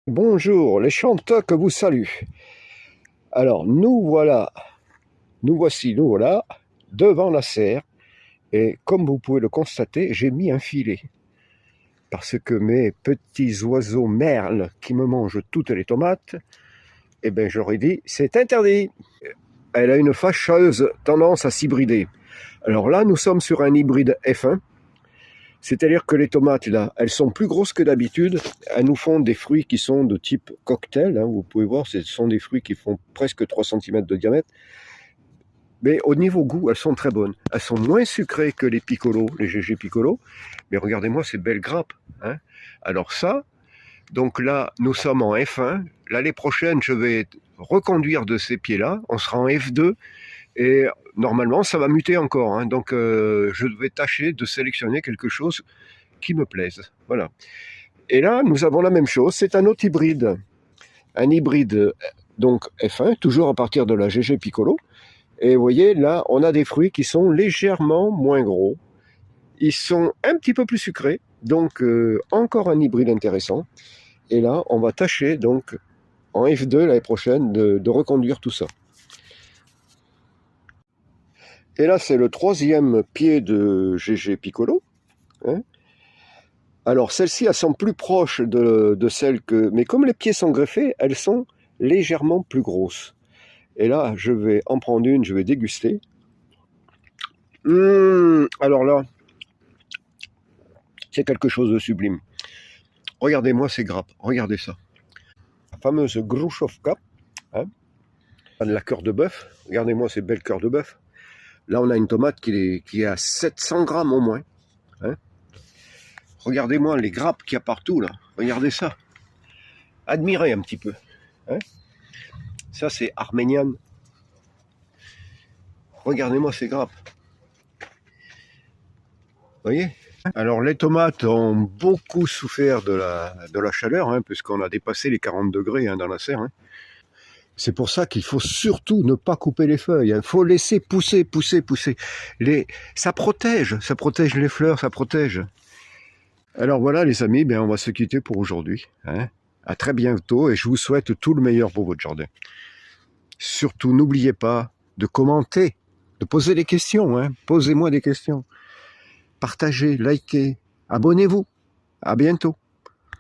Bonjour, les Chantocs vous saluent. Alors, nous voilà devant la serre. Et comme vous pouvez le constater, j'ai mis un filet. Parce que mes petits oiseaux merles qui me mangent toutes les tomates, eh bien, j'aurais dit, c'est interdit. Elle a une fâcheuse tendance à s'hybrider. Alors là, nous sommes sur un hybride F1. C'est-à-dire que les tomates, là, elles sont plus grosses que d'habitude. Elles nous font des fruits qui sont de type cocktail. Vous pouvez voir, ce sont des fruits qui font presque 3 cm de diamètre. Mais au niveau goût, elles sont très bonnes. Elles sont moins sucrées que les Piccolo, les GG Piccolo. Mais regardez-moi ces belles grappes. Alors ça, donc là, nous sommes en F1. L'année prochaine, je vais reconduire de ces pieds-là. On sera en F2. Et normalement, ça va muter encore. Donc, je vais tâcher de sélectionner quelque chose qui me plaise. Voilà. Et là, nous avons la même chose. C'est un autre hybride. Un hybride, donc F1, toujours à partir de la GG Piccolo. Et vous voyez, là, on a des fruits qui sont légèrement moins gros. Ils sont un petit peu plus sucrés. Donc, encore un hybride intéressant. Et là, on va tâcher, donc, en F2 l'année prochaine, de reconduire tout ça. Et là, c'est le 3e pied de GG Piccolo. Alors, celles-ci, elles sont plus proches de celles que... Mais comme les pieds sont greffés, elles sont légèrement plus grosses. Et là, je vais en prendre une, je vais déguster. Alors là, c'est quelque chose de sublime. Regardez-moi ces grappes, regardez ça. La fameuse Gruszówka, la cœur de bœuf. Regardez-moi ces belles cœurs de bœuf. Là, on a une tomate qui est à 700 grammes au moins. Regardez-moi les grappes qu'il y a partout, là. Regardez ça. Admirez un petit peu. Ça, c'est arménienne. Regardez-moi ces grappes. Vous voyez? Alors, les tomates ont beaucoup souffert de la chaleur, puisqu'on a dépassé les 40 degrés dans la serre. C'est pour ça qu'il faut surtout ne pas couper les feuilles. Il faut laisser pousser. Ça protège les fleurs, ça protège. Alors voilà les amis, on va se quitter pour aujourd'hui. À très bientôt et je vous souhaite tout le meilleur pour votre jardin. Surtout n'oubliez pas de commenter, de poser des questions. Posez-moi des questions. Partagez, likez, abonnez-vous. À bientôt.